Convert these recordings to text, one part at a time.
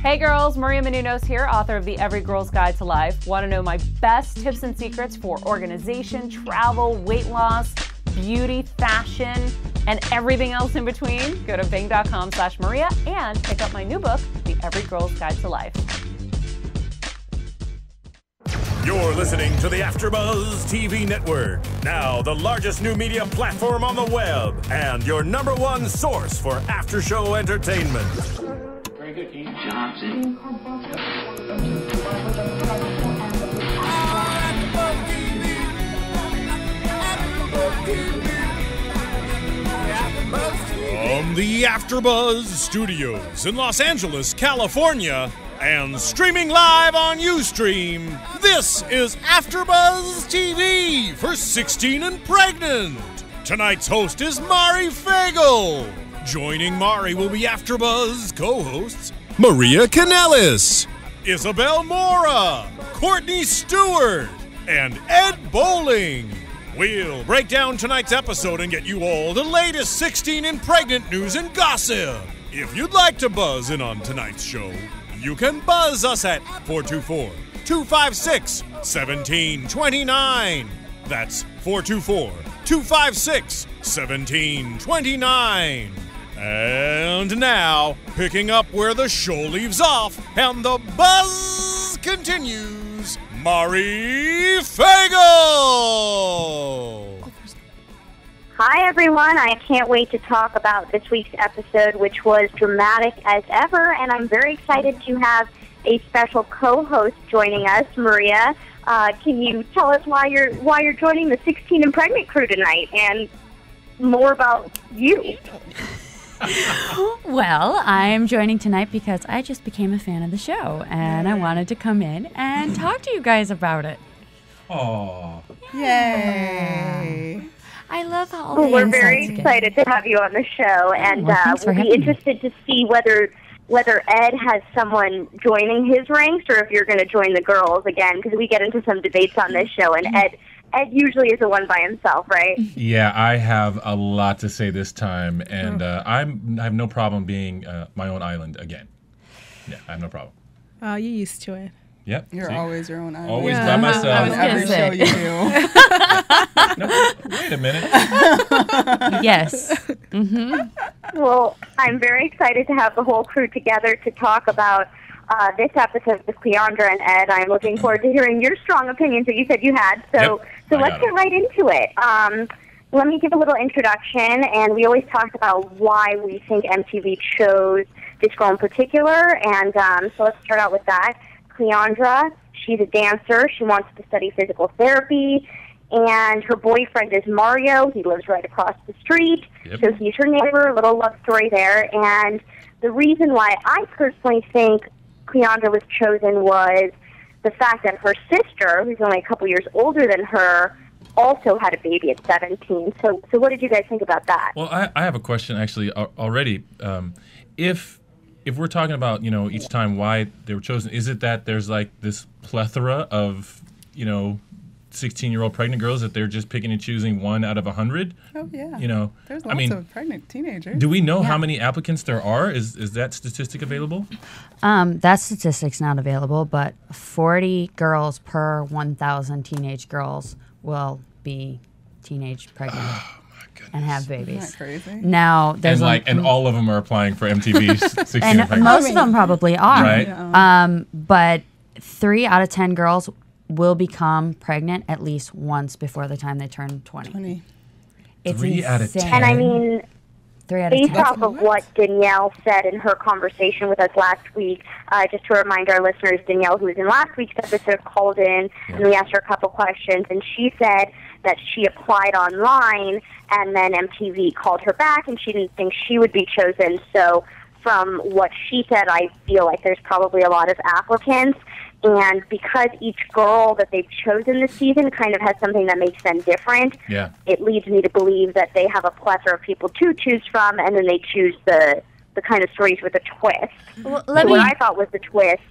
Hey girls, Maria Menounos here, author of the Every Girl's Guide to Life. Want to know my best tips and secrets for organization, travel, weight loss, beauty, fashion, and everything else in between? Go to bing.com/Maria and pick up my new book, The Every Girl's Guide to Life. You're listening to the AFTERBUZZ TV network. Now, the largest new media platform on the web and your #1 source for after-show entertainment. Very good, Keith. Johnson. From the AFTERBUZZ Studios in Los Angeles, California, and streaming live on Ustream, this is AFTERBUZZ TV for 16 and Pregnant. Tonight's host is Mari Fagel. Joining Mari will be AFTERBUZZ co-hosts Maria Kanellis, Isabel Mora, Courtney Stewart, and Ed Bowling. We'll break down tonight's episode and get you all the latest 16 and Pregnant news and gossip. If you'd like to buzz in on tonight's show, you can buzz us at 424-256-1729. That's 424-256-1729. And now, picking up where the show leaves off and the buzz continues, Mari Fagel! Hi, everyone. I can't wait to talk about this week's episode, which was dramatic as ever, and I'm very excited to have a special co-host joining us, Maria. Can you tell us why you're joining the 16 and Pregnant crew tonight, and more about you? Well, I'm joining tonight because I just became a fan of the show, and I wanted to come in and talk to you guys about it. Oh, Yay! I love how all the We're very excited to have you on the show, and we'll be interested to see whether Ed has someone joining his ranks or if you're going to join the girls again, because we get into some debates on this show, and Ed usually is the one by himself, right? yeah, I have a lot to say this time, and I have no problem being my own island again. Yeah, I have no problem. Oh, you're used to it. Yep. You're always your own island. Always by myself. On every show you do. No, wait a minute. Yes. Well, I'm very excited to have the whole crew together to talk about this episode with Cleondra and Ed. I'm looking forward to hearing your strong opinions that you said you had. So let's get right into it. Let me give a little introduction, and we always talk about why we think MTV chose this girl in particular, and so let's start out with that. Cleondra, she's a dancer. She wants to study physical therapy, and her boyfriend is Mario. He lives right across the street, so he's her neighbor, a little love story there. And the reason why I personally think Cleondra was chosen was the fact that her sister, who's only a couple years older than her, also had a baby at 17. So what did you guys think about that? Well, I have a question actually already. If we're talking about, each time why they were chosen, is it that there's like this plethora of, 16-year-old pregnant girls that they're just picking and choosing one out of 100? Oh, yeah. There's lots of pregnant teenagers. Do we know how many applicants there are? Is that statistic available? That statistic's not available, but 40 girls per 1,000 teenage girls will be teenage pregnant. And have babies. Isn't that crazy? Now, there's and all of them are applying for MTV's 16 and pregnant. most of them probably are. Right. Yeah. But 3 out of 10 girls will become pregnant at least once before the time they turn 20. It's 3 out of 10. And I mean, 3 out of 10. based off of what Danielle said in her conversation with us last week, just to remind our listeners, Danielle, who was in last week's episode, called in, and we asked her a couple questions, and she said that she applied online, and then MTV called her back, and she didn't think she would be chosen. So from what she said, I feel like there's probably a lot of applicants. And because each girl that they've chosen this season kind of has something that makes them different, it leads me to believe that they have a plethora of people to choose from, and then they choose the kind of stories with a twist. Well, what I thought was the twist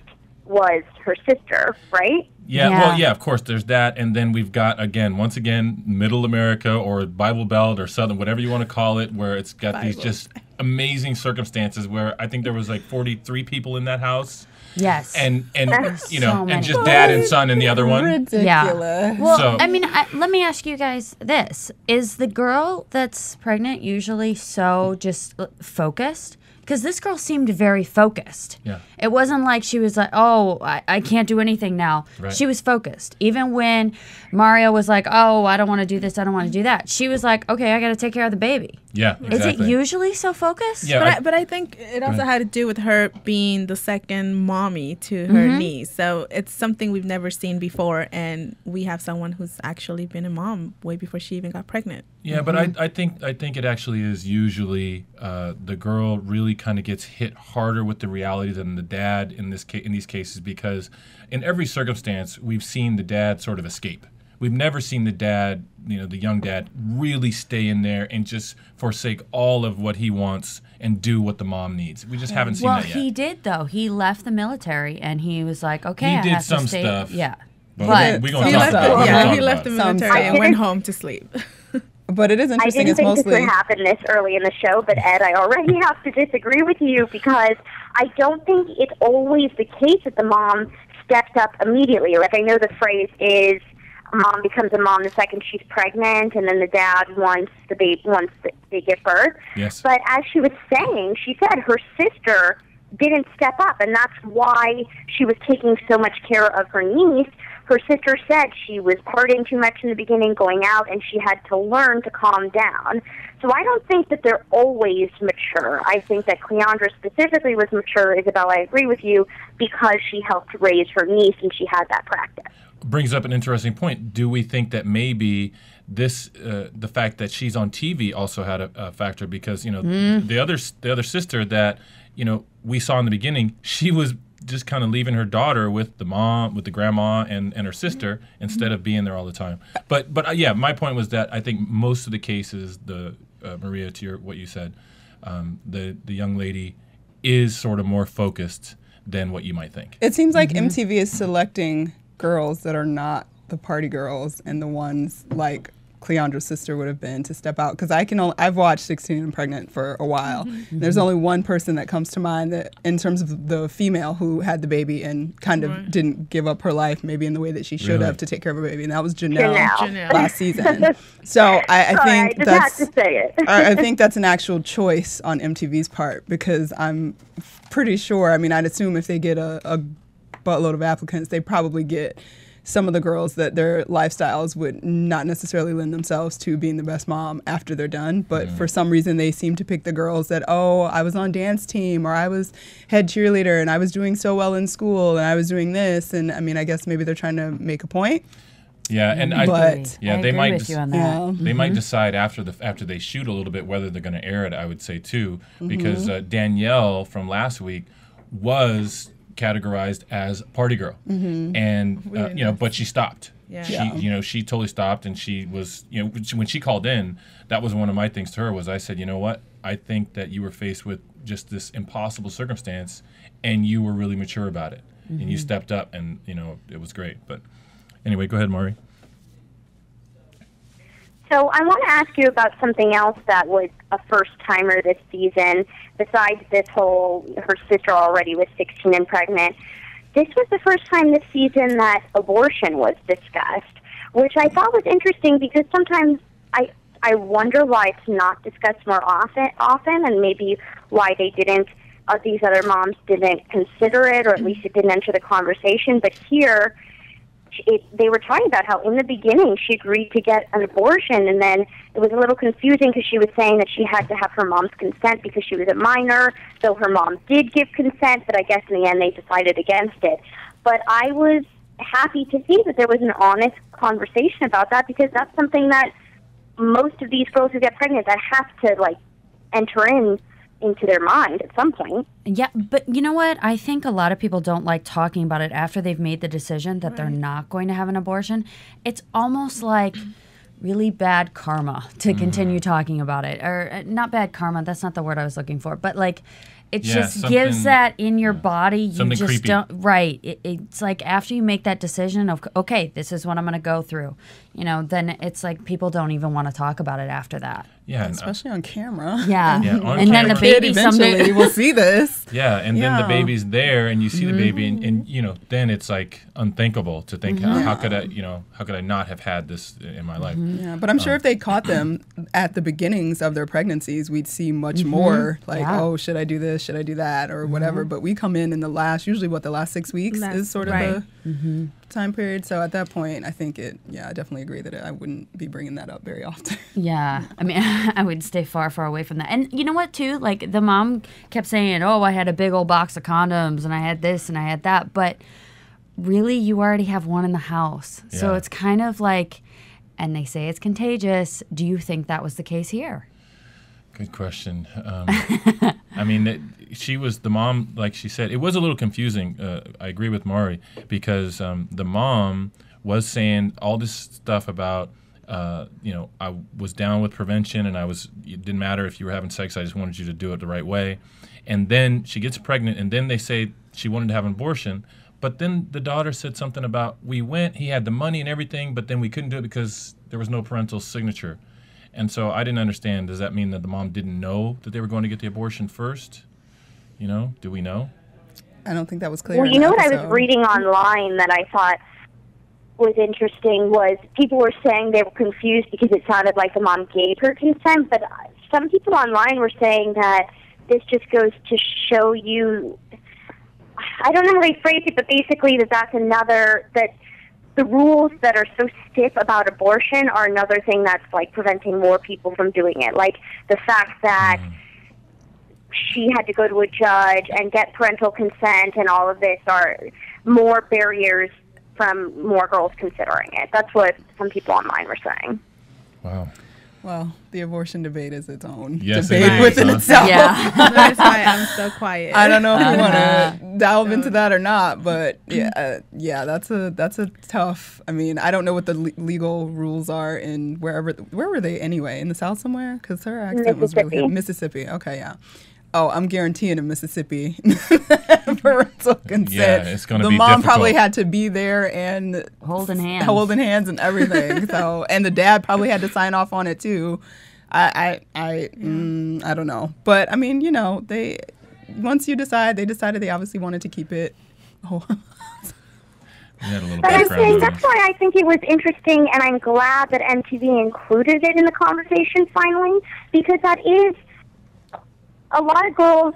was her sister, right? Well, of course, there's that. And then we've got, once again, Middle America or Bible Belt or Southern, whatever you want to call it, where it's got these just amazing circumstances where I think there was like 43 people in that house. Yes. And you know, so and just dad and son in the other one. Ridiculous. Yeah. Well, So- I mean, let me ask you guys this. Is the girl that's pregnant usually so just focused? Because this girl seemed very focused. Yeah. It wasn't like she was like, oh, I can't do anything now. Right. She was focused. Even when Mario was like, oh, I don't want to do this, I don't want to do that. She was like, okay, I got to take care of the baby. Yeah, exactly. Is it usually so focused? Yeah, But I think it also had to do with her being the second mommy to her niece. So it's something we've never seen before, and we have someone who's actually been a mom way before she even got pregnant. Yeah, but I think it actually is usually the girl really kind of gets hit harder with the reality than the dad in these cases, because in every circumstance we've seen the dad sort of escape. We've never seen the dad, you know, the young dad, really stay in there and just forsake all of what he wants and do what the mom needs. We just haven't seen that yet. Well, he did, though. He left the military, and he was like, okay, I He did have some to stay. stuff. Yeah. But we're gonna He talk left, about it. We're gonna talk he left about the it. military and went home to sleep. But it is interesting. I didn't think this would happen this early in the show, but Ed, I already have to disagree with you because I don't think it's always the case that the mom steps up immediately. Like, I know the phrase is a mom becomes a mom the second she's pregnant, and then the dad once they give birth. Yes. But as she was saying, she said her sister didn't step up, and that's why she was taking so much care of her niece. Her sister said she was partying too much in the beginning, going out, and she had to learn to calm down. So I don't think that they're always mature. I think that Cleondra specifically was mature. Isabel, I agree with you, because she helped raise her niece and she had that practice. Brings up an interesting point. Do we think that maybe this, the fact that she's on TV also had a factor? Because, you know, the other sister that, you know, we saw in the beginning, she was just kind of leaving her daughter with the mom, with the grandma and her sister instead of being there all the time. But yeah, my point was that I think most of the cases, Maria, to what you said, the young lady is sort of more focused than what you might think. It seems like MTV is selecting girls that are not the party girls and the ones like Cleondra's sister would have been to step out, because I've watched 16 and Pregnant for a while. There's only one person that comes to mind that, in terms of the female who had the baby and kind of didn't give up her life maybe in the way that she should have to take care of her baby, and that was Janelle. Last season. So I think that's had to say it. I think that's an actual choice on MTV's part, because I'm pretty sure, I mean, I'd assume if they get a buttload of applicants, they probably get some of the girls that their lifestyles would not necessarily lend themselves to being the best mom after they're done. But for some reason, they seem to pick the girls that, oh, I was on dance team, or I was head cheerleader, and I was doing so well in school, and I was doing this. And I mean, I guess maybe they're trying to make a point. Yeah, and I they agree with you on that. They might decide after they shoot a little bit whether they're going to air it. I would say too, because Danielle from last week was categorized as party girl, and you know, but she stopped. She totally stopped, and she was, you know, when she called in, that was one of my things to her was I said, you know what, I think that you were faced with just this impossible circumstance, and you were really mature about it, and you stepped up, and you know, it was great. But anyway, go ahead, Mari. So I want to ask you about something else that was a first-timer this season, besides this whole, her sister already was 16 and pregnant. This was the first time this season that abortion was discussed, which I thought was interesting because sometimes I wonder why it's not discussed more often, and maybe why they didn't, these other moms didn't consider it, or at least it didn't enter the conversation. But here, they were talking about how in the beginning she agreed to get an abortion, and then it was a little confusing because she was saying that she had to have her mom's consent because she was a minor, so her mom did give consent, but I guess in the end they decided against it. But I was happy to see that there was an honest conversation about that, because that's something that most of these girls who get pregnant, that have to like enter into their mind at some point. Yeah, but you know what? I think a lot of people don't like talking about it after they've made the decision that they're not going to have an abortion. It's almost like really bad karma to continue talking about it. Or not bad karma, that's not the word I was looking for. But like, it just gives that in your body. You something just creepy. don't, right. It's like after you make that decision of, okay, this is what I'm going to go through, you know, then it's like people don't even want to talk about it after that. Yeah, especially on camera. Yeah, yeah, on and then the camera. baby eventually someday will see this. Yeah, and then the Yeah. baby's there, and you see the baby, and you know, then it's like unthinkable to think, how could I, you know, how could I not have had this in my life? Yeah, but I'm sure if they caught them at the beginnings of their pregnancies, we'd see much more like, oh, should I do this? Should I do that? Or whatever. But we come in the last, usually the last 6 weeks is sort of the time period. So at that point, I think I definitely agree that I wouldn't be bringing that up very often. Yeah, I mean, I would stay far, far away from that. And you know what, too? Like, the mom kept saying, oh, I had a big old box of condoms, and I had this, and I had that. But really, you already have one in the house. Yeah. So it's kind of like, and they say it's contagious. Do you think that was the case here? Good question. I mean, she was the mom, like she said. It was a little confusing. I agree with Mari, because the mom was saying all this stuff about, you know, I was down with prevention, and it didn't matter if you were having sex. I just wanted you to do it the right way. And then she gets pregnant, and then they say she wanted to have an abortion. But then the daughter said something about, he had the money and everything, but then we couldn't do it because there was no parental signature. And so I didn't understand. Does that mean that the mom didn't know that they were going to get the abortion first? You know, do we know? I don't think that was clear. Well, you know what I was reading online that I thought was interesting was people were saying they were confused because it sounded like the mom gave her consent, but some people online were saying that this just goes to show you, I don't know how they phrase it, but basically that's another, that the rules that are so stiff about abortion are another thing that's like preventing more people from doing it. Like the fact that she had to go to a judge and get parental consent and all of this are more barriers from more girls considering it. That's what some people online were saying. Wow. Well, the abortion debate is its own Yes, debate it is, within itself. Yeah. That's why I'm so quiet. I don't know if we want to delve into that or not, but yeah, that's a tough. I mean, I don't know what the legal rules are in where were they anyway? In the South somewhere? Because her accent was really Mississippi. Okay, yeah. Oh, I'm guaranteeing in Mississippi, parental consent. Yeah, it's going to be the mom difficult. probably had to be there and holding hands and everything. So, and the dad probably had to sign off on it too. I don't know, but I mean, you know, once they decided they obviously wanted to keep it. We had a little But I'm background saying noise. that's why I think it was interesting, and I'm glad that MTV included it in the conversation finally, because that is a lot of girls.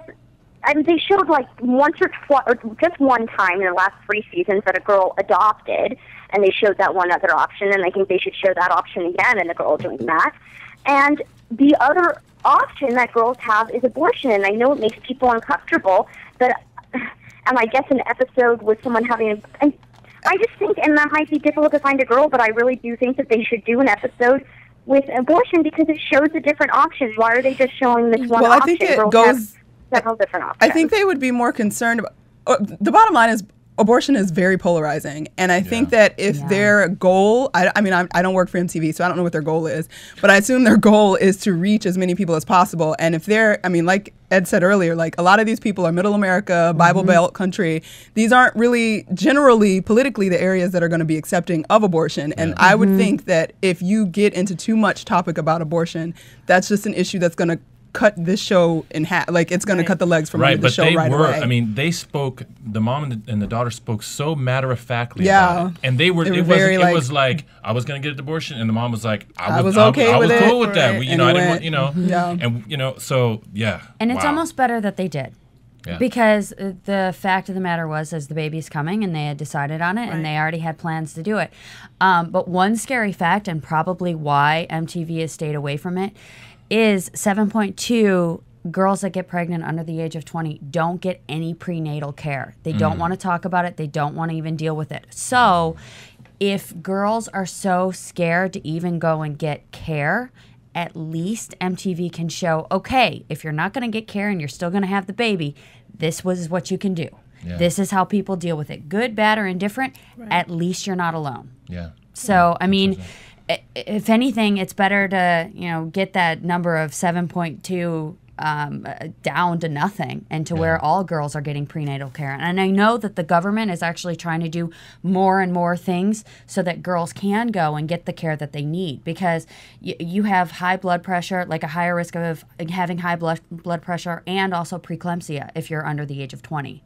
I mean, they showed like once or twice, or just one time in the last 3 seasons that a girl adopted, and they showed that one other option, and I think they should show that option again, and a girl doing that. And the other option that girls have is abortion, and I know it makes people uncomfortable, but and I guess an episode with someone having and I just think, and that might be difficult to find a girl, but I really do think that they should do an episode with abortion because it shows the different options. Why are they just showing this one option? Well, I think it Girls goes. have several different options. I think they would be more concerned about. The bottom line is abortion is very polarizing, and I think that if their goal, I mean, I don't work for MTV, so I don't know what their goal is, but I assume their goal is to reach as many people as possible. And if I mean, like Ed said earlier, like a lot of these people are Middle America, Bible Belt country. These aren't really generally politically the areas that are going to be accepting of abortion. And I would think that if you get into too much topic about abortion, that's just an issue that's going to cut this show in half. Like it's going to cut the legs from the show right away. I mean, they spoke. The mom and the daughter spoke so matter of factly about it, and they were. It was like I was going to get an abortion, and the mom was like, I was okay with it. I was cool with that. Right. You know, I didn't want. You know, and you know, so yeah. And it's almost better that they did. Yeah. Because the fact of the matter was the baby's coming and they had decided on it and they already had plans to do it. But one scary fact, and probably why MTV has stayed away from it, is 7.2 girls that get pregnant under the age of 20 don't get any prenatal care. They don't want to talk about it. They don't want to even deal with it. So if girls are so scared to even go and get care, at least MTV can show, okay, if you're not going to get care and you're still going to have the baby, this was what you can do. Yeah. This is how people deal with it. Good, bad, or indifferent, at least you're not alone. Yeah. So, I mean, if anything, it's better to, get that number of 7.2 down to nothing and to where all girls are getting prenatal care. And I know that the government is actually trying to do more and more things so that girls can go and get the care that they need, because you have high blood pressure, like a higher risk of having high blood pressure, and also preeclampsia if you're under the age of 20.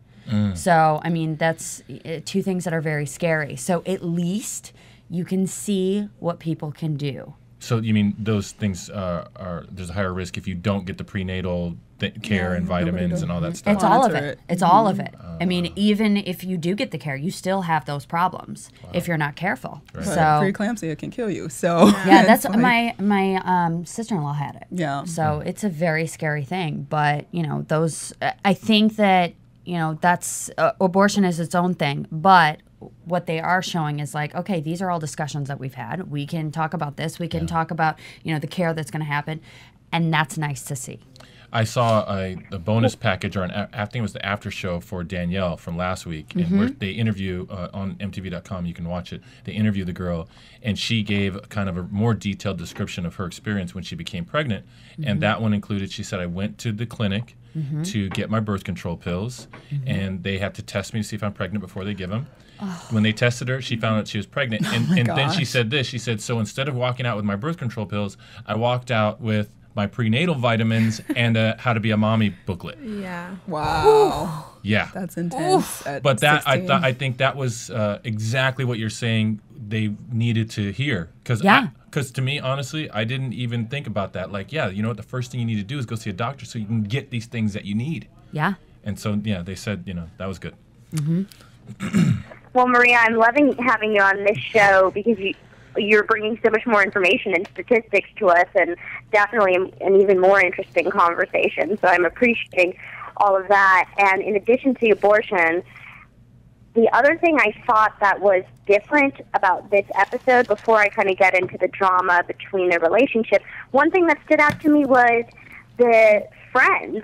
So, I mean, that's two things that are very scary. So at least you can see what people can do. So you mean those things are there's a higher risk if you don't get the prenatal care and vitamins and all that stuff? It's all of it. It's all of it. I mean, even if you do get the care, you still have those problems if you're not careful. Right. So preeclampsia can kill you. So yeah, that's like, my sister-in-law had it. Yeah. So it's a very scary thing. But those. I think that that's abortion is its own thing, but what they are showing is like, okay, these are all discussions that we've had. We can talk about this. We can talk about, the care that's going to happen. And that's nice to see. I saw a bonus package, or I think it was the after show for Danielle from last week. And where they interview on MTV.com, you can watch it. They interview the girl, and she gave kind of a more detailed description of her experience when she became pregnant. And that one included, she said, I went to the clinic to get my birth control pills, and they had to test me to see if I'm pregnant before they give them. When they tested her, she found out she was pregnant. And then she said this. She said, so instead of walking out with my birth control pills, I walked out with my prenatal vitamins and a How to Be a Mommy booklet. Yeah. Wow. Yeah. That's intense. But that 16. I think that was exactly what you're saying they needed to hear. Because to me, honestly, I didn't even think about that. Like, what the first thing you need to do is go see a doctor so you can get these things that you need. Yeah. And so, they said, that was good. Well, Maria, I'm loving having you on this show because you're bringing so much more information and statistics to us, and definitely an even more interesting conversation. So I'm appreciating all of that. And in addition to abortion, the other thing I thought that was different about this episode, before I kind of get into the drama between their relationship, one thing that stood out to me was the friends.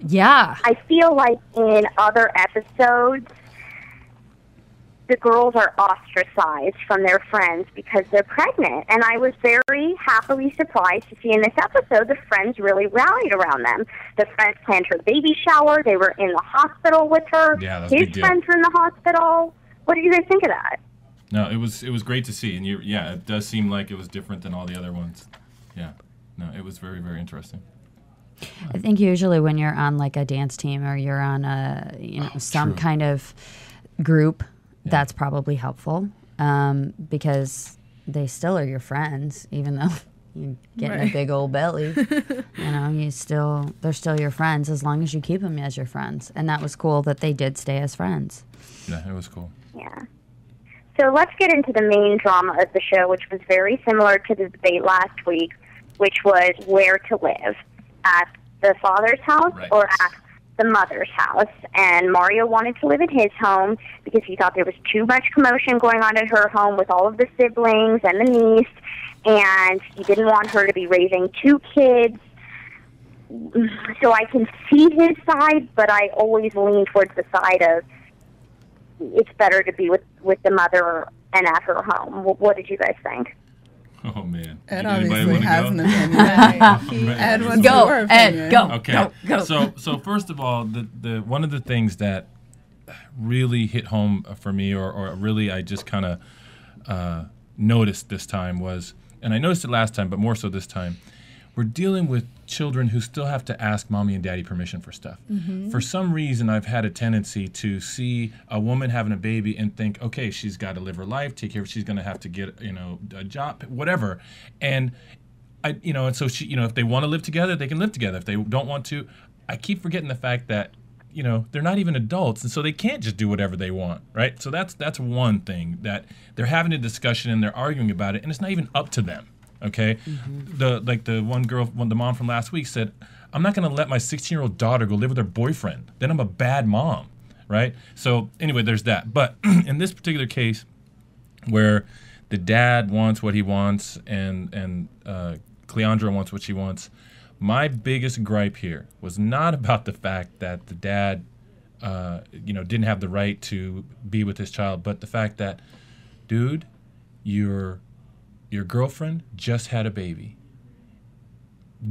Yeah. I feel like in other episodes, the girls are ostracized from their friends because they're pregnant. And I was very happily surprised to see in this episode the friends really rallied around them. The friends planned her baby shower. They were in the hospital with her. Yeah, that's a His big deal. friends were in the hospital. What do you guys think of that? No, it was great to see. And it does seem like it was different than all the other ones. Yeah. No, it was very, very interesting. I think usually when you're on like a dance team or you're on some kind of group, that's probably helpful because they still are your friends, even though you're getting a big old belly. They're still your friends as long as you keep them as your friends. And that was cool that they did stay as friends. Yeah, it was cool. Yeah. So let's get into the main drama of the show, which was very similar to the debate last week, which was where to live, at the father's house or at the mother's house. And Mario wanted to live at his home because he thought there was too much commotion going on at her home with all of the siblings and the niece, and he didn't want her to be raising two kids. So I can see his side, but I always lean towards the side of it's better to be with the mother and at her home. What did you guys think? Oh, man. Ed Anybody obviously wanna has go? an opinion. Ed wants Go, your Ed, opinion. go. Okay. Go. So first of all, the one of the things that really hit home for me, or really I just kind of noticed this time was, and I noticed it last time, but more so this time, we're dealing with children who still have to ask mommy and daddy permission for stuff. For some reason, I've had a tendency to see a woman having a baby and think, okay, she's got to live her life, take care of, she's going to have to get, a job, whatever. And and so she, if they want to live together, they can live together. If they don't want to, I keep forgetting the fact that, they're not even adults, and so they can't just do whatever they want, right? So that's one thing, that they're having a discussion and they're arguing about it, and it's not even up to them. Okay, the mom from last week said, I'm not going to let my 16-year-old daughter go live with her boyfriend. Then I'm a bad mom, right? So anyway, there's that. But in this particular case, where the dad wants what he wants and Cleondra wants what she wants, my biggest gripe here was not about the fact that the dad, didn't have the right to be with his child, but the fact that, dude, your girlfriend just had a baby.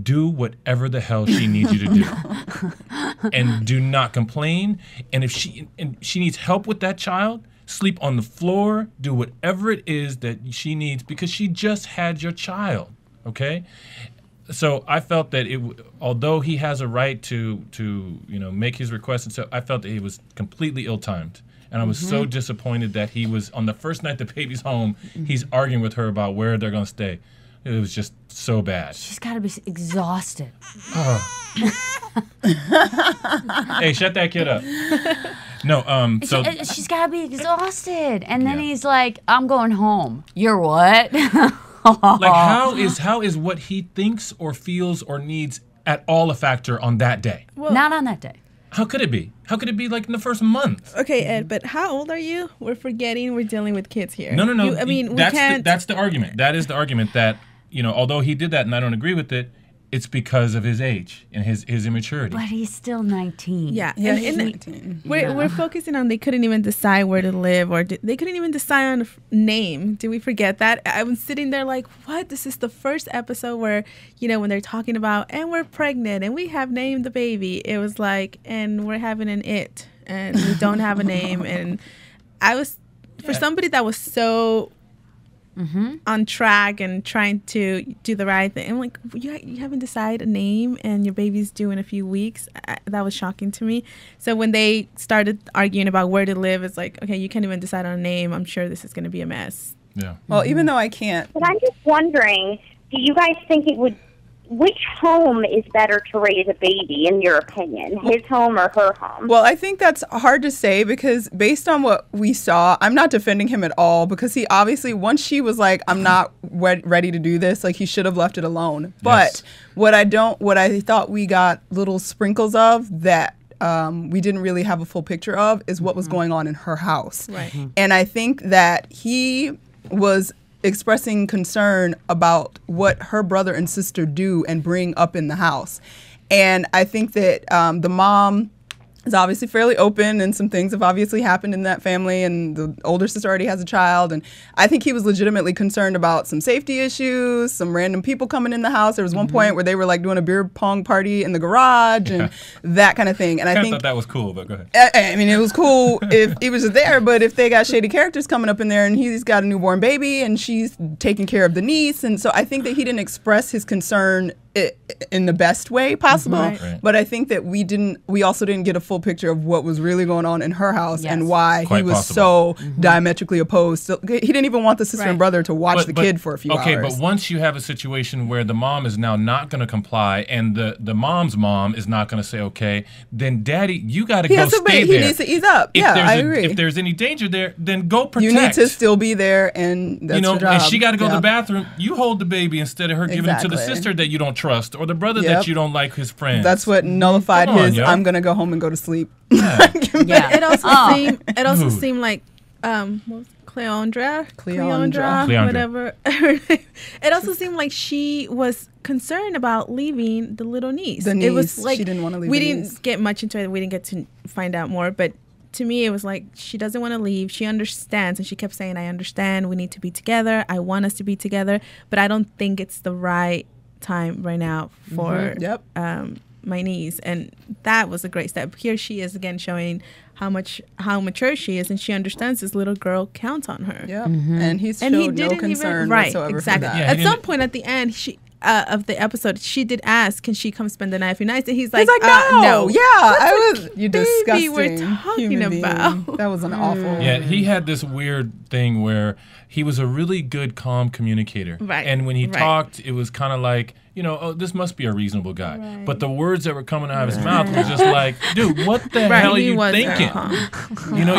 do whatever the hell she needs you to do. And do not complain. And if she needs help with that child, sleep on the floor, do whatever it is that she needs, because she just had your child, okay? So I felt that although he has a right to make his request, and so I felt that he was completely ill-timed. And I was so disappointed that he was, on the first night the baby's home, he's arguing with her about where they're going to stay. It was just so bad. She's got to be exhausted. Hey, shut that kid up. No, so she's got to be exhausted. And then he's like, I'm going home. You're what? Like, how is what he thinks or feels or needs at all a factor on that day? Well, not on that day. How could it be? How could it be like in the first month? Okay, Ed, but how old are you? We're forgetting we're dealing with kids here. No. I mean, we can't. That's the argument. That is the argument that, although he did that and I don't agree with it, it's because of his age and his immaturity. But he's still 19. Yeah, he's 19. We're focusing on they couldn't even decide where to live, or they couldn't even decide on a name. Did we forget that? I was sitting there like, what? This is the first episode where, when they're talking about, and we're pregnant, and we have named the baby. It was like, and we're having an it, and we don't have a name. And I was, for somebody that was so on track and trying to do the right thing, I'm like, you haven't decided a name and your baby's due in a few weeks. That was shocking to me. So when they started arguing about where to live, it's like, okay, you can't even decide on a name. I'm sure this is going to be a mess. Yeah. Well, even though I can't. But I'm just wondering, do you guys think which home is better to raise a baby, in your opinion? His home or her home? Well, I think that's hard to say, because based on what we saw, I'm not defending him at all, because he obviously, once she was like, I'm not ready to do this, like, he should have left it alone. But what I thought we got little sprinkles of that we didn't really have a full picture of is what was going on in her house. Right. And I think that he was expressing concern about what her brother and sister do and bring up in the house. And I think that the mom is obviously fairly open, and some things have obviously happened in that family, and the older sister already has a child. And I think he was legitimately concerned about some safety issues, some random people coming in the house. There was one point where they were like doing a beer pong party in the garage and that kind of thing. And I think thought that was cool, but go ahead. I mean, it was cool if he was just there, but if they got shady characters coming up in there, and he's got a newborn baby and she's taking care of the niece, and so I think that he didn't express his concern in the best way possible. Right. But I think that we also didn't get a full picture of what was really going on in her house and why he was so diametrically opposed. So he didn't even want the sister and brother to watch the kid for a few hours. Okay, but once you have a situation where the mom is now not going to comply, and the mom's mom is not going to say okay, then daddy, you got to go stay there. He needs to ease up. I agree. If there's any danger there, then go protect. You need to still be there, and that's your job. And she got to go to the bathroom. You hold the baby instead of her giving it to the sister that you don't trust, or the brother that you don't like, his friends. That's what nullified I'm going to go home and go to sleep. Yeah. It also seemed like Cleondra, whatever. It also seemed like she was concerned about leaving the little niece. The niece. It was like, she didn't want to leave. We didn't get much into it. We didn't get to find out more, but to me, it was like she doesn't want to leave. She understands, and she kept saying, "I understand. We need to be together. I want us to be together, but I don't think it's the right time right now for my niece." And that was a great step. Here she is again showing how mature she is, and she understands this little girl counts on her. And he showed no concern whatsoever for that. Yeah, at some point at the end, of the episode, she did ask, "Can she come spend the night a few nights?" And he's like, "No." Yeah, you disgusting we're talking about. That was an awful. Yeah, he had this weird thing where he was a really good, calm communicator. Right. And when he talked, it was kind of like, this must be a reasonable guy. Right. But the words that were coming out of his mouth were just like, dude, what the hell are you thinking?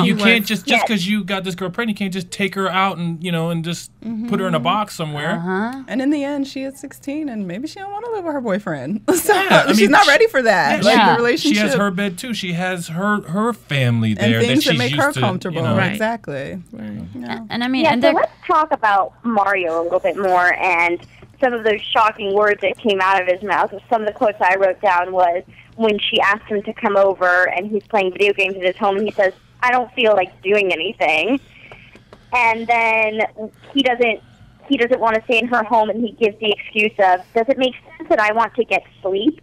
You can't just because you got this girl pregnant, you can't just take her out and just put her in a box somewhere. And in the end, she is 16, and maybe she don't want to live with her boyfriend. So she's not ready for that. The relationship. She has her bed too. She has her family there and things that she's make used her to, comfortable. Exactly. Right. And I mean, so let's talk about Mario a little bit more, and some of those shocking words that came out of his mouth. Some of the quotes I wrote down was when she asked him to come over and he's playing video games at his home, and he says, "I don't feel like doing anything." And then he doesn't he doesn't want to stay in her home, and he gives the excuse of, does it make sense that I want to get sleep?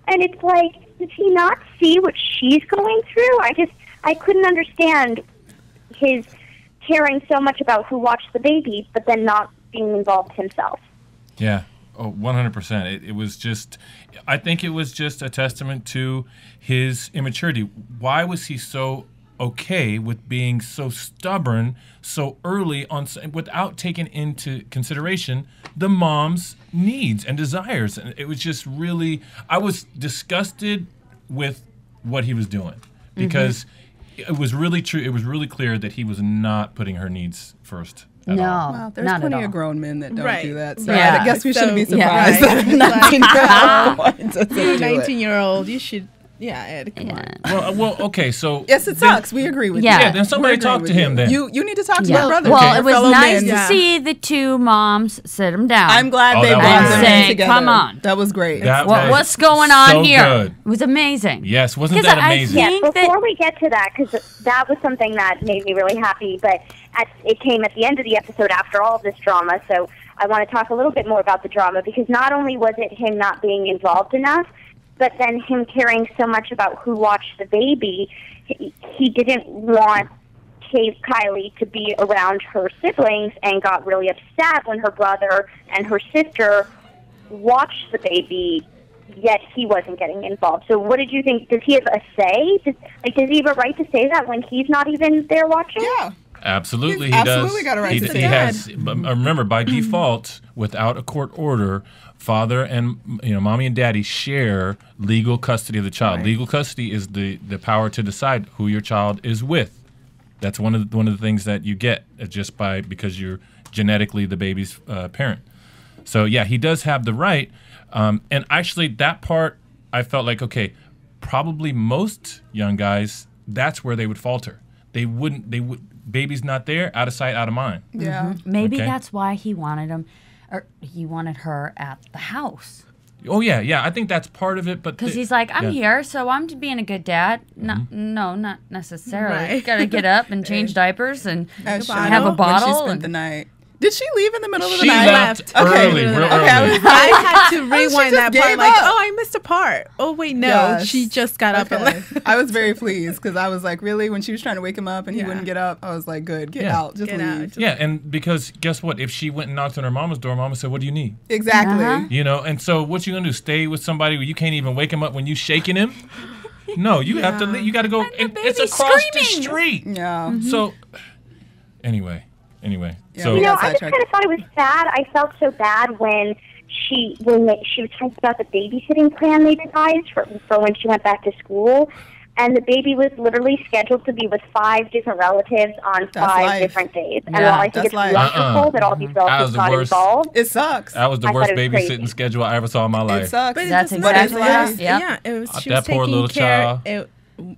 And it's like, does he not see what she's going through? I couldn't understand his caring so much about who watched the baby, but then not being involved himself. Yeah. Oh, 100%. It was just, I think it was just a testament to his immaturity. Why was he so okay with being so stubborn so early on without taking into consideration the mom's needs and desires? And it was just really, I was disgusted with what he was doing because it was really true. It was really clear that he was not putting her needs first. No, well, there's not plenty at all. of grown men that don't Right. do that. So Yeah. I guess we shouldn't be Yeah. surprised that a 19-year-old doesn't do it. 19-year-old, you should, Ed, come on. Well, okay, so Yes, it sucks. We agree with Yeah. you. yeah, then somebody We're talk agreeing to with him then. You need to talk to Yeah. your brother. Well, your it was fellow nice men. to see the two moms sit them down. I'm glad Oh, they that was brought great. them I'm in saying, together. come on. That was great. That was What's going on so here? good. It was amazing. Yes, wasn't 'Cause that I amazing? think Yes, before that- we get to that, because that was something that made me really happy, but it came at the end of the episode after all of this drama, so I want to talk a little bit more about the drama, because not only was it him not being involved enough, but then him caring so much about who watched the baby. He didn't want Kylee to be around her siblings and got really upset when her brother and her sister watched the baby, yet he wasn't getting involved. So what did you think? Does he have a say? Does he have a right to say that when he's not even there watching? Yeah. Absolutely, He's he absolutely does. got a right to say he that. has. But remember, by default, without a court order, father and mommy and daddy share legal custody of the child. Right. Legal custody is the power to decide who your child is with. That's one of the things that you get just because you're genetically the baby's parent. So yeah, he does have the right. And actually, that part I felt like, okay, probably most young guys, that's where they would falter. They would. Baby's not there, out of sight, out of mind. Yeah. Maybe Okay. that's why he wanted her at the house. Oh yeah. I think that's part of it, but Because he's like, I'm here, so I'm being a good dad. No, not necessarily. Right. Got to get up and change diapers and As have a when bottle. she spent the night. Did she leave in the middle of the She night? left early, real Okay, I early. was I had to rewind just that part. gave Like, up. oh, I missed a part. Oh, wait, no. Yes. She just got up and Okay. left. I was very pleased because I was like, really? When she was trying to wake him up and he Yeah. wouldn't get up, I was like, good, get Yeah. out, just Get leave. out. Yeah, and because guess what? If she went and knocked on her mama's door, mama said, "What do you need?" Exactly. Uh-huh. And so what you gonna do? Stay with somebody where you can't even wake him up when you shaking him? No, you have to. You got to go. And the It's baby's across the screaming. street. Yeah. So anyway. Yeah, So we You know, got I just sidetracked. kind of thought it was sad. I felt so bad when she was talking about the babysitting plan they devised for when she went back to school, and the baby was literally scheduled to be with 5 different relatives on 5 life. different days. And Yeah, while I think that's it's life. wonderful that all these That was relatives the got worst. involved, It sucks. that was the I worst thought it was babysitting crazy. schedule I ever saw in my life. It sucks. But it That's doesn't exactly matter. what it is. Yep. Yeah, it was, she That was poor taking little care. child.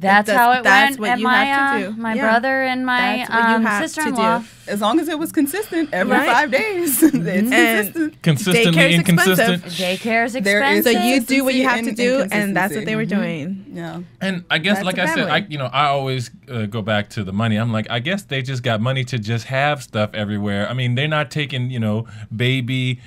That's how it that's went what at you my have to do. my Yeah. brother and my That's what you have to sister-in-law. do. As long as it was consistent every Right. 5 days, it's consistent. Consistently Daycare's inconsistent. Daycare is There is expensive. So you do what you have to Consistency do, and and that's what they were inconsistency. doing. Yeah. And I guess, That's like a I said, family. I always go back to the money. I'm like, I guess they just got money to just have stuff everywhere. I mean, they're not taking, baby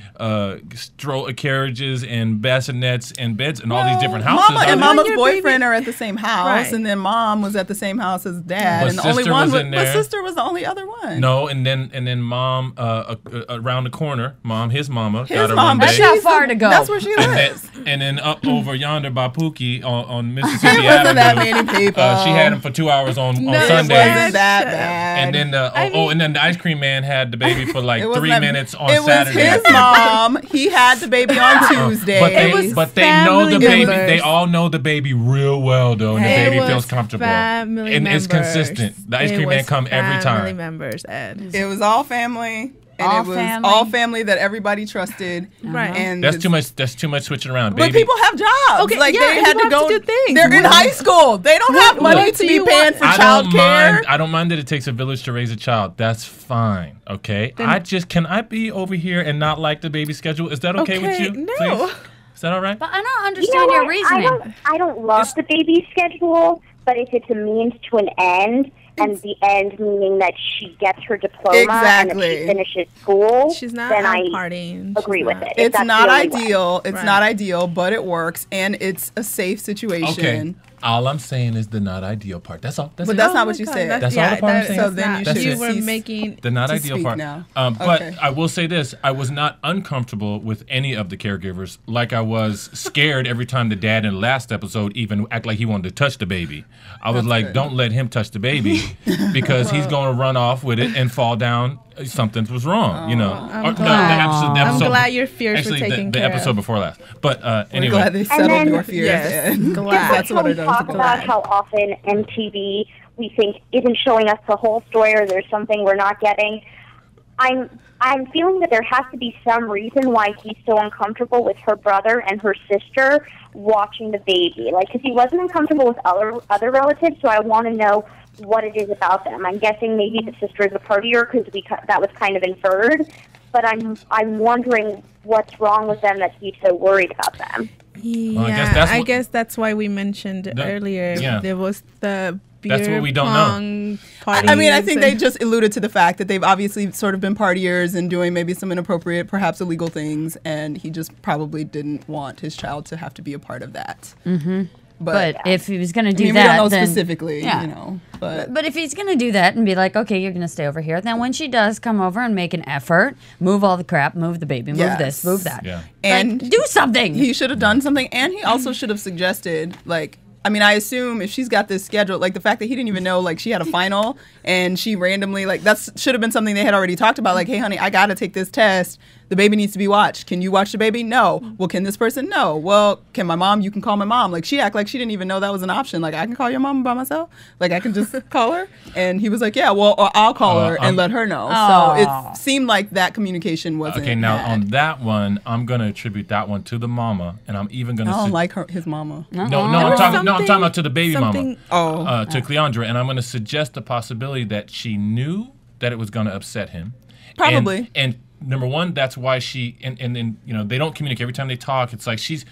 stroller carriages and bassinets and beds and all these different houses. Mama Are and they? Mama's your boyfriend baby- are at the same house, Right. and then Mom was at the same house as Dad, But and the only sister one was was in but there. sister was the only other one. No, and then Mom around the corner, his mama his got her mom. one That's day. how far to go. That's where she And lives. then up over yonder by Pookie on Mississippi It wasn't that Avenue. many people. She had him for 2 hours on No, It Sunday. wasn't that bad. And then and then the ice cream man had the baby for like It wasn't 3 that- minutes on it Saturday. was his mom. He had the baby on Tuesday. But they know the family baby. members. They all know the baby real well though, and the It baby was feels comfortable. family And it's members. consistent. The ice It cream man was come every Family time. members, Ed. It was all family. And All it was family. all family that everybody trusted. Right. And That's it's- too much. That's too much switching around. But Baby. people have jobs. Okay, like yeah, they and had to people go. have to do things. They're in high school. They don't have money what to do be you paying want? for I don't childcare. mind. I don't mind that it takes a village to raise a child. That's fine. Okay. Can I be over here and not like the baby schedule? Is that okay with you? No. Please? Is that all right? But I don't You know understand your what? reasoning. I don't love the baby schedule, but if it's a means to an end, and the end meaning that she gets her diploma and that she finishes school, she's not then I partying. agree with it. It's not ideal. It's not ideal, but it works, and it's a safe situation. Okay. All I'm saying is the not ideal part. That's all. But that's not what you said. That's all the part I'm saying. So then you were making the not ideal part. Now. But I will say this: I was not uncomfortable with any of the caregivers. Like I was scared every time the dad in the last episode even act like he wanted to touch the baby. I was like, don't let him touch the baby because he's going to run off with it and fall down. Something was wrong, you know. I'm glad your fears were taken care of. The episode before last. But anyway. We're glad they settled your fears. Yes, glad. That's what it is. Talk about how often MTV, we think, isn't showing us the whole story or there's something we're not getting. I'm feeling that there has to be some reason why he's so uncomfortable with her brother and her sister watching the baby. Like, because he wasn't uncomfortable with other relatives, so I want to know what it is about them. I'm guessing maybe the sister is a partier because that was kind of inferred, but I'm wondering what's wrong with them that he's so worried about them. Yeah, well, I guess that's why we mentioned earlier. There was the beer that's what we don't know. I mean, I think they just alluded to the fact that they've obviously sort of been partiers and doing maybe some inappropriate, perhaps illegal things, and he just probably didn't want his child to have to be a part of that. Mm-hmm. But if he was going to do that, we don't know then, specifically, you know. But if he's going to do that and be like, okay, you're going to stay over here, then when she does come over and make an effort, move all the crap, move the baby, move this, move that, and do something. He should have done something, and he also should have suggested, like, I mean, I assume if she's got this schedule, like the fact that he didn't even know, like, she had a final and she randomly, like, that should have been something they had already talked about. Like, hey, honey, I got to take this test. The baby needs to be watched. Can you watch the baby? No. Well, can this person? No. Well, can my mom? You can call my mom. Like, she act like she didn't even know that was an option. Like, I can call your mom by myself? Like, I can just call her? And he was like, yeah, well, or I'll call her and let her know. So it seemed like that communication wasn't Okay, now on that one, I'm going to attribute that one to the mama, and I'm even going to... I don't like his mama. No, I'm talking about to the baby mama, to Cleondra, and I'm going to suggest the possibility that she knew that it was going to upset him. Probably. And number one, that's why she and you know, they don't communicate. Every time they talk, it's like she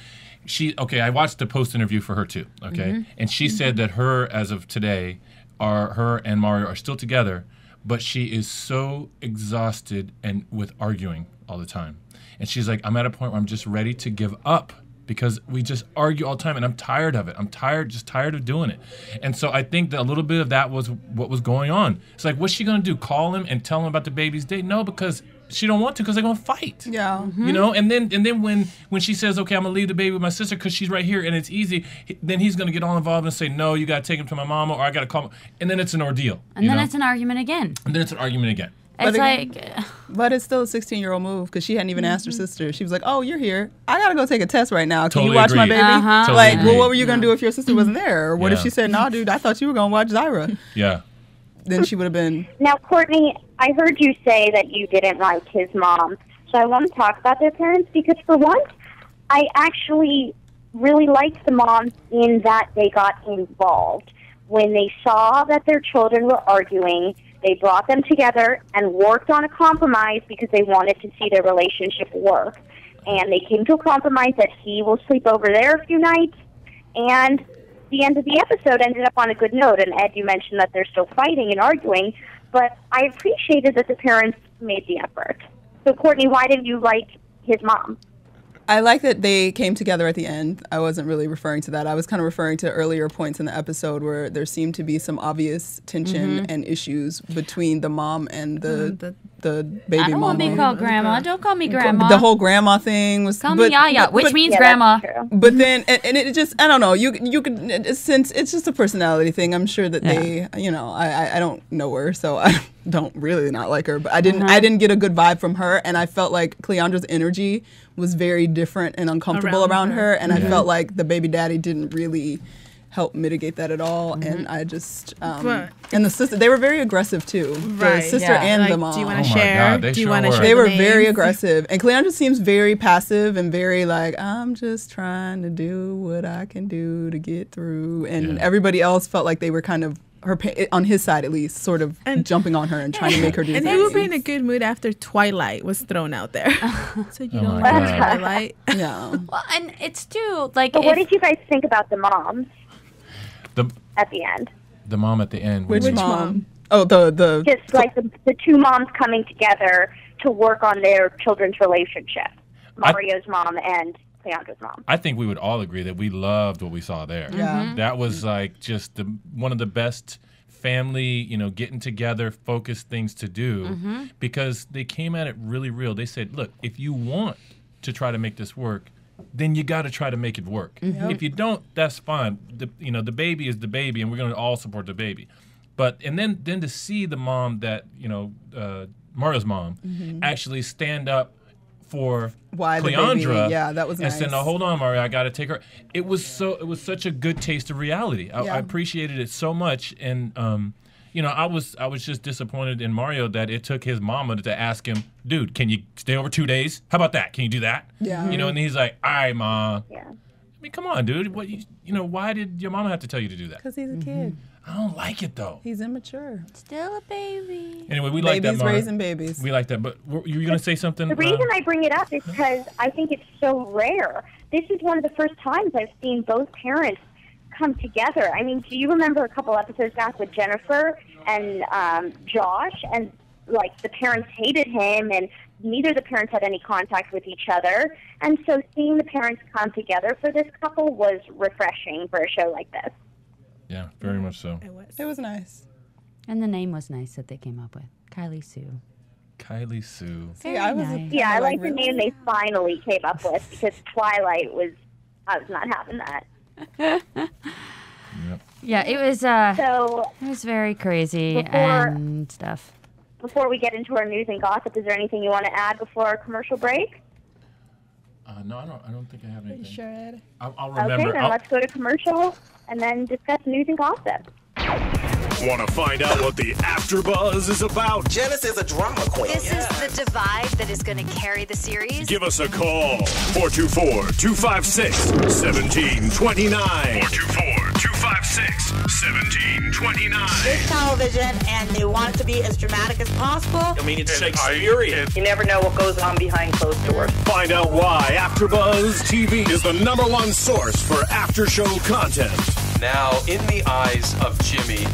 okay, I watched the post interview for her too, okay? And she said that her, as of today, her and Mario are still together, but she is so exhausted and with arguing all the time. And she's like, I'm at a point where I'm just ready to give up because we just argue all the time and I'm tired of it. I'm just tired of doing it. And so I think that a little bit of that was what was going on. It's like, what's she gonna do? Call him and tell him about the baby's date? No, because she don't want to because they're gonna fight. Yeah. You know, and then when she says, okay, I'm gonna leave the baby with my sister because she's right here and it's easy, then he's gonna get all involved and say, no, you gotta take him to my mama or I gotta call him. And then it's an ordeal. And then it's an argument again. But it's still a 16-year-old move because she hadn't even asked her sister. She was like, oh, you're here. I got to go take a test right now. Can you watch my baby? Totally like, agreed. well, what were you going to do if your sister wasn't there? Or what if she said, nah, dude, I thought you were going to watch Zyra? Yeah. Then she would have been... Now, Courtney, I heard you say that you didn't like his mom. So I want to talk about their parents because for once, I actually really liked the moms in that they got involved. When they saw that their children were arguing, they brought them together and worked on a compromise because they wanted to see their relationship work. And they came to a compromise that he will sleep over there a few nights. And the end of the episode ended up on a good note. And Ed, you mentioned that they're still fighting and arguing. But I appreciated that the parents made the effort. So, Courtney, why didn't you like his mom? I like that they came together at the end. I wasn't really referring to that. I was kind of referring to earlier points in the episode where there seemed to be some obvious tension and issues between the mom and the baby mama. I don't want to be called grandma. Don't call me grandma. The whole grandma thing was... Call me Yaya, which means grandma. But then, and it just, I don't know, you could, since it's just a personality thing, I'm sure that they, you know, I don't know her, so I don't really not like her, but I didn't get a good vibe from her, and I felt like Cleondra's energy was very different and uncomfortable around her, and I felt like the baby daddy didn't really help mitigate that at all, and I just and the sister, they were very aggressive too, the sister and like, the mom. Do you want to share? Do you want to share? They were very aggressive, and Cleondra seems very passive and very like, I'm just trying to do what I can do to get through, and everybody else felt like they were kind of on his side at least, sort of jumping on her and trying to make her do and things. they were in a good mood after Twilight was thrown out there. So you don't like Twilight? Yeah. Well, and it's too like. So what did you guys think about the moms at the end? The mom at the end. Which when- mom? Oh, the Just like the two moms coming together to work on their children's relationship. Mario's mom and Cleondra's mom. I think we would all agree that we loved what we saw there. Yeah. That was like just one of the best family, getting together, focused things to do because they came at it really real. They said, look, if you want to try to make this work, then you got to try to make it work. If you don't, that's fine. The baby is the baby, and we're going to all support the baby. But and then to see the mom that Mario's mom actually stand up for Why the Cleondra, baby. Yeah, that was and nice. said, "No, hold on, Mario, I got to take her." It was such a good taste of reality. I appreciated it so much, and I was just disappointed in Mario that it took his mama to ask him, "Dude, can you stay over 2 days? How about that? Can you do that?" Yeah. And he's like, "All right, ma." Yeah. I mean, come on, dude. What why did your mama have to tell you to do that? Because he's a kid. I don't like it though. He's immature. Still a baby. Anyway, we like that, Babies Mara. raising babies. We like that, but you were gonna say something? The reason I bring it up is because I think it's so rare. This is one of the first times I've seen both parents come together. I mean, do you remember a couple episodes back with Jennifer and Josh? And, like, the parents hated him, and neither of the parents had any contact with each other. And so seeing the parents come together for this couple was refreshing for a show like this. Yeah, very much so. It was nice. And the name was nice that they came up with. Kylee Sue. Kylee Sue. See, I was nice. Yeah, I like the name they finally came up with because Twilight was, I was not having that. Yep. Yeah, it was So it was very crazy Before- and stuff. before we get into our news and gossip, is there anything you want to add before our commercial break? No, I don't think I have anything. Sure, Ed. I'll remember. Okay, then let's go to commercial and then discuss news and gossip. Want to find out what the AfterBuzz is about? Janice is a drama queen. This is the divide that is going to carry the series. Give us a call. 424-256-1729. 424-256-1729. It's television, and they want it to be as dramatic as possible. I mean, it's Shakespearean. You never know what goes on behind closed doors. Find out why AfterBuzz TV is the #1 source for after-show content. Now, in the eyes of Jimmy,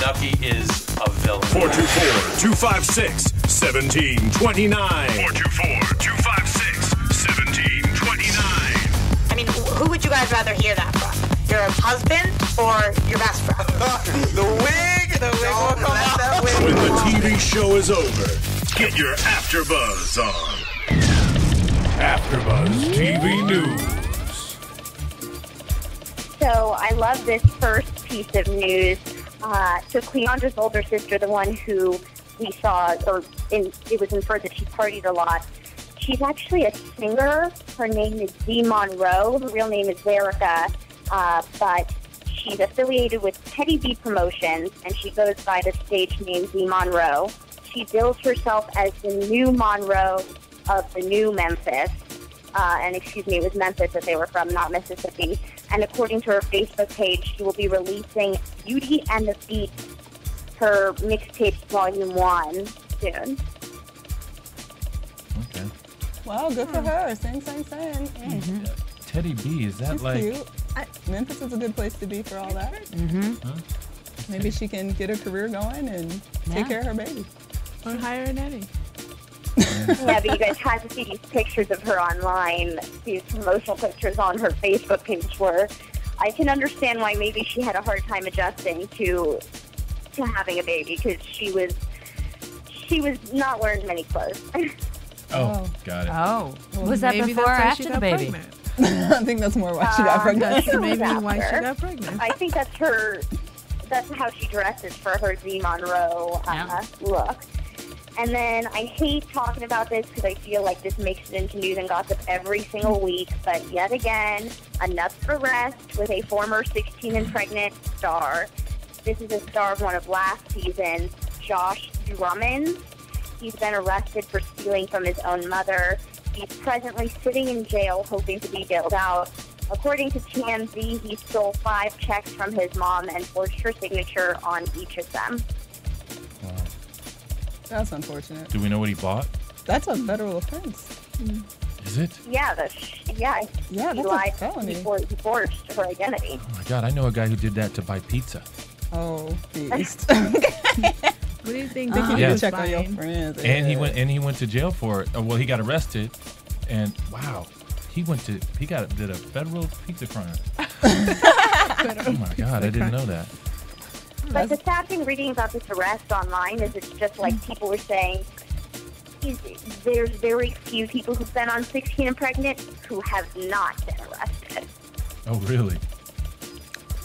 Nucky is a villain. 424-256-1729. 424-256-1729. I mean, who would you guys rather hear that from? Your husband or your best friend? The wig! The wig will come out. That wig. When the TV show is over, get your AfterBuzz on. AfterBuzz TV News. So I love this first piece of news. So Cleondra's older sister, the one who we saw, it was inferred that she partied a lot. She's actually a singer. Her name is Dee Monroe. Her real name is Verica, but she's affiliated with Teddy B Promotions, and she goes by the stage name Dee Monroe. She bills herself as the new Monroe of the new Memphis. And excuse me, it was Memphis that they were from, not Mississippi. And according to her Facebook page, she will be releasing Beauty and the Beast, her mixtape volume 1, soon. Okay. Well, good for her. Sing. Teddy B, is that She's like? cute. Memphis is a good place to be for all that. Huh? Maybe she can get her career going and take care of her baby. Or hire a nanny. Yeah, but you guys had to see these pictures of her online, these promotional pictures on her Facebook page where I can understand why maybe she had a hard time adjusting to having a baby because she was not wearing many clothes. Oh, got it. Oh, Well, was that maybe before or that's why she after the got baby? pregnant. I think that's more why she got pregnant. That's maybe After. why she got pregnant. I think that's how she dresses for her Dee Monroe look. And then I hate talking about this because I feel like this makes it into news and gossip every single week. But yet again, another arrest with a former 16 and pregnant star. This is a star of one of last season's, Josh Drummond. He's been arrested for stealing from his own mother. He's presently sitting in jail hoping to be bailed out. According to TMZ, he stole 5 checks from his mom and forged her signature on each of them. Wow. That's unfortunate. Do we know what he bought? That's a federal offense. Is it? Yeah, Yeah, he that's a lied felony. before he forged her identity. Oh my God, I know a guy who did that to buy pizza. Oh, beast. What do you think? You need Yeah. to check on your friends. And he went to jail for it. Well, he got arrested, and wow, he did a federal pizza crime. Oh my God, I didn't know that. But the sad thing reading about this arrest online is it's just like people were saying, there's very few people who've been on 16 and pregnant who have not been arrested. Oh, really?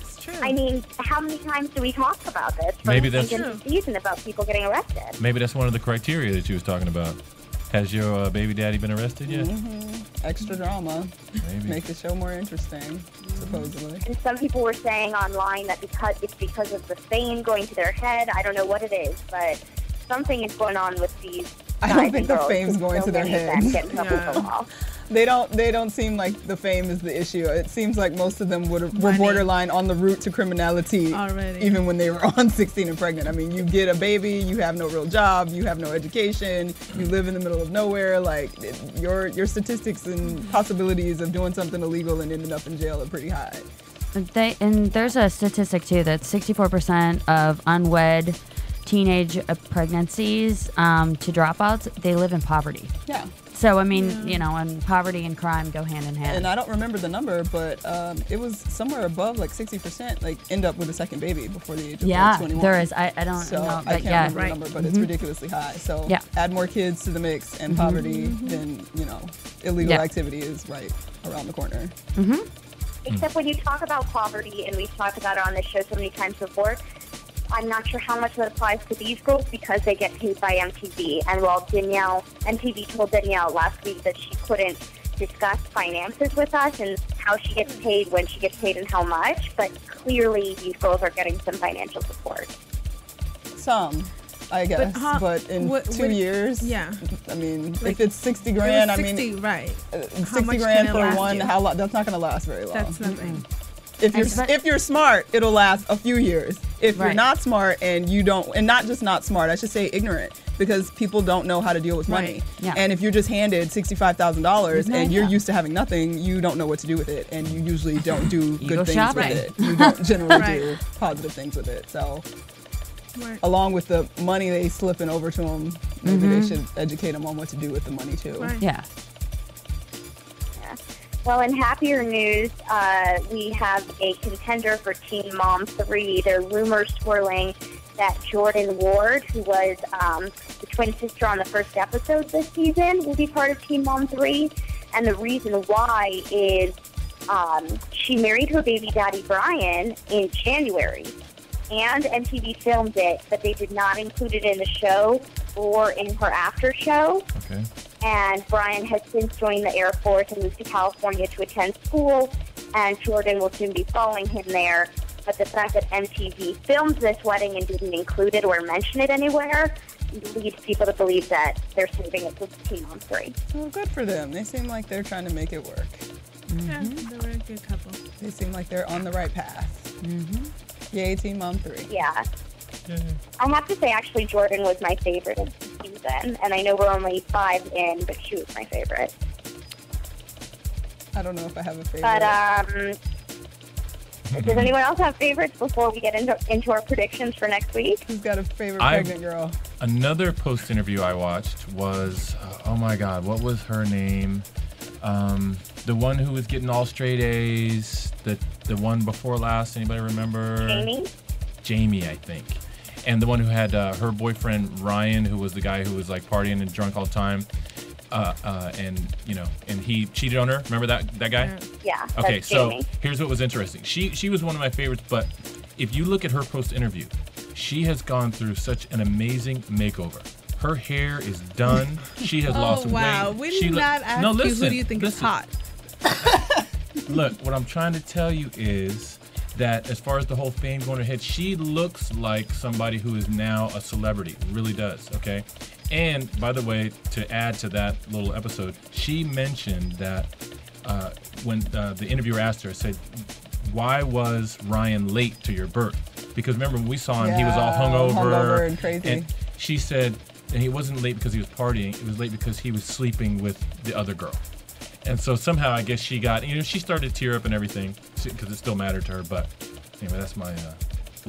It's true. I mean, how many times do we talk about this? Maybe that's true. Season about people getting arrested. Maybe that's one of the criteria that you was talking about. Has your baby daddy been arrested yet? Extra drama. Maybe. Make the show more interesting, supposedly. And some people were saying online that it's because of the fame going to their head. I don't know what it is, but something is going on with these guys. I don't think and the girls fame's who going to their so many of heads. them get in trouble for the law. They don't seem like the fame is the issue. It seems like most of them were Money. borderline on the route to criminality Already. even when they were on 16 and pregnant. I mean, you get a baby, you have no real job, you have no education, you live in the middle of nowhere. Like your statistics and possibilities of doing something illegal and ending up in jail are pretty high. And there's a statistic too that 64% of unwed teenage pregnancies to dropouts, they live in poverty. Yeah. So, I mean, and poverty and crime go hand in hand. And I don't remember the number, but it was somewhere above like 60%, like end up with a second baby before the age of like 21. There is. I don't so know. I But can't remember the number, but it's ridiculously high. So add more kids to the mix and poverty, then, illegal activity is right around the corner. Except when you talk about poverty, and we've talked about it on this show so many times before, I'm not sure how much that applies to these girls because they get paid by MTV. And while MTV told Danielle last week that she couldn't discuss finances with us and how she gets paid, when she gets paid, and how much, but clearly these girls are getting some financial support. Some, I guess, but in 2 years, I mean, like, if it's 60 grand, 60, right? 60 grand for one, how long? That's not going to last very long. That's nothing. If you're smart, it'll last a few years. If you're not smart and you don't, and not just not smart, I should say ignorant, because people don't know how to deal with money. Yeah. And if you're just handed $65,000 and you're used to having nothing, you don't know what to do with it, and you usually don't do good things with it. You don't generally do positive things with it. So, along with the money they slipping over to them, maybe they should educate them on what to do with the money too. Yeah. Well, in happier news, we have a contender for Teen Mom 3. There are rumors swirling that Jordan Ward, who was the twin sister on the first episode this season, will be part of Teen Mom 3. And the reason why is she married her baby daddy, Brian, in January. And MTV filmed it, but they did not include it in the show or in her after show. Okay. And Brian has since joined the Air Force and moved to California to attend school, and Jordan will soon be following him there. But the fact that MTV filmed this wedding and didn't include it or mention it anywhere leads people to believe that they're saving it for Teen Mom 3. Well, good for them. They seem like they're trying to make it work. Yeah, they're a good couple. They seem like they're on the right path. Yay, Teen Mom 3. Yeah. I have to say, actually, Jordan was my favorite of the season, and I know we're only 5 in, but she was my favorite. I don't know if I have a favorite. But does anyone else have favorites before we get into our predictions for next week? Who's got a favorite pregnant girl? Another post interview I watched was, oh my God, what was her name? The one who was getting all straight A's, the one before last. Anybody remember? Jamie, I think. And the one who had her boyfriend Ryan, who was the guy who was like partying and drunk all the time, and he cheated on her. Remember that guy? Yeah. Okay, so here's what was interesting. She was one of my favorites, but if you look at her post interview, she has gone through such an amazing makeover. Her hair is done. She has lost weight. Wow, we did not ask you who do you think is hot. Look, what I'm trying to tell you is that as far as the whole fame going to her head, she looks like somebody who is now a celebrity. Really does, okay? And, by the way, to add to that little episode, she mentioned that when the interviewer asked her, said, why was Ryan late to your birth? Because remember, when we saw him, he was all hungover and crazy. And she said, and he wasn't late because he was partying. It was late because he was sleeping with the other girl. And so somehow, I guess she got, she started to tear up and everything because it still mattered to her. But anyway, that's my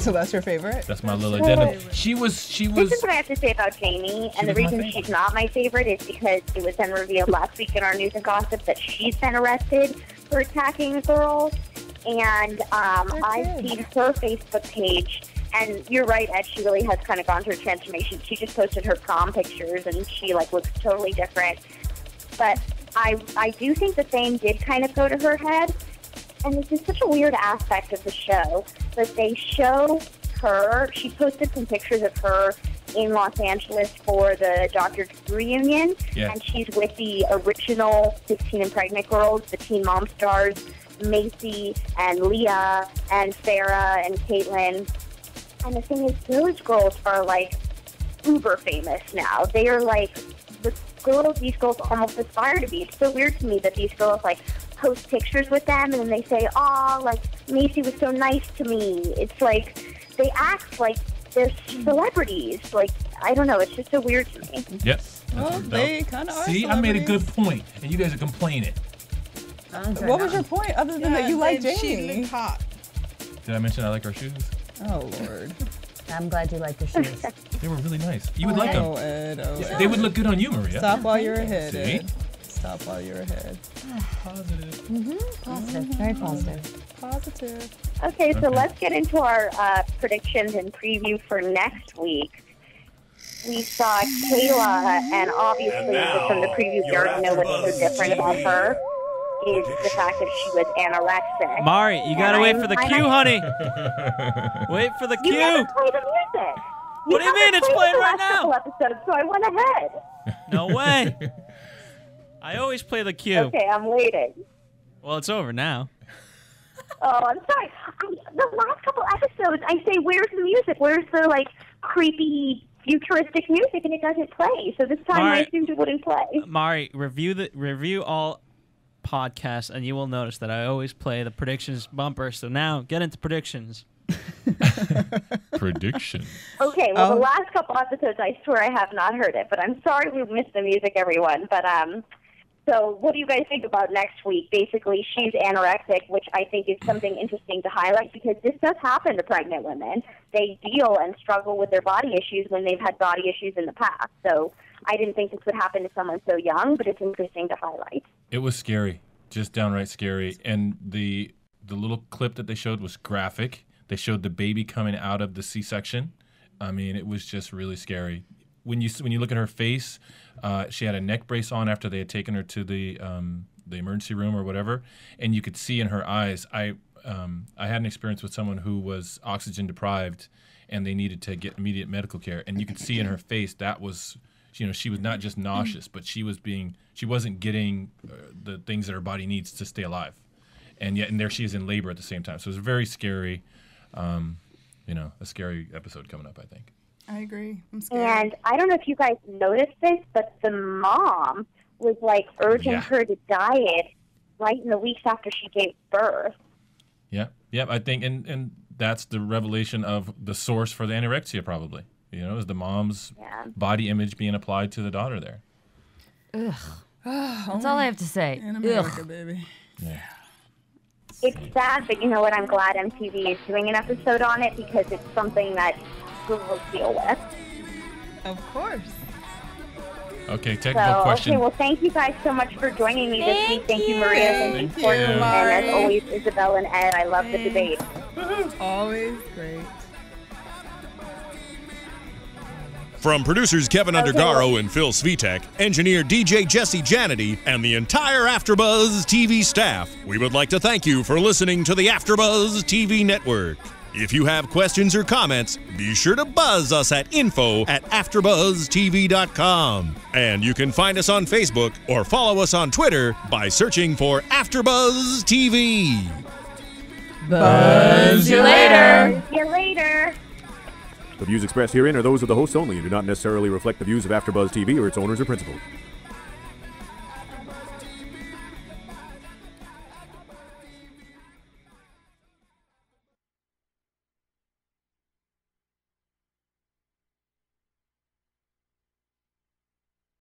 So that's your favorite? That's my little addendum. She was. This is what I have to say about Jamie, and the reason she's not my favorite is because it was then revealed last week in our news and gossip that she's been arrested for attacking a girl. And I've seen her Facebook page, and you're right, Ed, she really has kind of gone through a transformation. She just posted her prom pictures, and she looks totally different. But I do think the fame did kind of go to her head, and this is such a weird aspect of the show. But they show her, she posted some pictures of her in Los Angeles for the Dr. Drew reunion, and she's with the original 16 and Pregnant girls, the Teen Mom stars, Macy and Leah and Sarah and Caitlin. And the thing is, those girls are uber famous now. They are the girls these girls almost aspire to be. It's so weird to me that these girls post pictures with them and then they say, "Aw, Macy was so nice to me." It's they act like they're celebrities. I don't know, it's just so weird to me. Yep. Well, they kind of are. See, I made a good point, and you guys are complaining. What was your point other than that you like Jamie? She looked hot. Did I mention I like her shoes? Oh, Lord. I'm glad you like the shoes. They were really nice. You would like them. Oh, Ed. They would look good on you, Maria. Stop while you're ahead, See? Ed. Stop while you're ahead. Positive. Positive. Very positive. Positive. Okay, so let's get into our predictions and preview for next week. We saw Kayla, and obviously from the preview, you already know what's so different about her is the fact that she was anorexic. Mari, you gotta wait for the cue, honey. Wait for the cue. You never play the music. What do you mean? It's playing right now. Episodes, so I went ahead. No way. I always play the cue. Okay, I'm waiting. Well, it's over now. Oh, I'm sorry. The last couple episodes, I say, "Where's the music? Where's the creepy futuristic music?" And it doesn't play. So this time I assumed it wouldn't play. Mari, review all podcasts, and you will notice that I always play the predictions bumper. So now, get into predictions. Prediction. Okay, well, the last couple episodes, I swear I have not heard it, but I'm sorry we missed the music, everyone. But so what do you guys think about next week? Basically, she's anorexic, which I think is something interesting to highlight because this does happen to pregnant women. They deal and struggle with their body issues when they've had body issues in the past. So I didn't think this would happen to someone so young, but it's interesting to highlight. It was scary, just downright scary. And the little clip that they showed was graphic. They showed the baby coming out of the C-section. I mean, it was just really scary. When you look at her face, she had a neck brace on after they had taken her to the emergency room or whatever, and you could see in her eyes. I had an experience with someone who was oxygen deprived, and they needed to get immediate medical care, and you could see in her face that was, she was not just nauseous, but she wasn't getting the things that her body needs to stay alive, and there she is in labor at the same time. So it was very scary. A scary episode coming up, I think. I agree. I'm scared. And I don't know if you guys noticed this, but the mom was urging her to diet right in the weeks after she gave birth. Yeah, I think, and that's the revelation of the source for the anorexia, probably. Is the mom's body image being applied to the daughter there. Ugh. That's all I have to say. In America, baby. Yeah. It's sad, but you know what? I'm glad MTV is doing an episode on it because it's something that girls deal with. Of course. Okay, technical question. Okay, well, thank you guys so much for joining me this week. Thank you, Maria. Thank you, Courtney. And as always, Isabel and Ed, I love the debate. Always great. From producers Kevin Undergaro and Phil Svitek, engineer DJ Jesse Janity, and the entire AfterBuzz TV staff, we would like to thank you for listening to the AfterBuzz TV network. If you have questions or comments, be sure to buzz us at info@AfterBuzzTV.com. And you can find us on Facebook or follow us on Twitter by searching for AfterBuzz TV. Buzz you later. See you later. The views expressed herein are those of the hosts only and do not necessarily reflect the views of AfterBuzz TV or its owners or principals.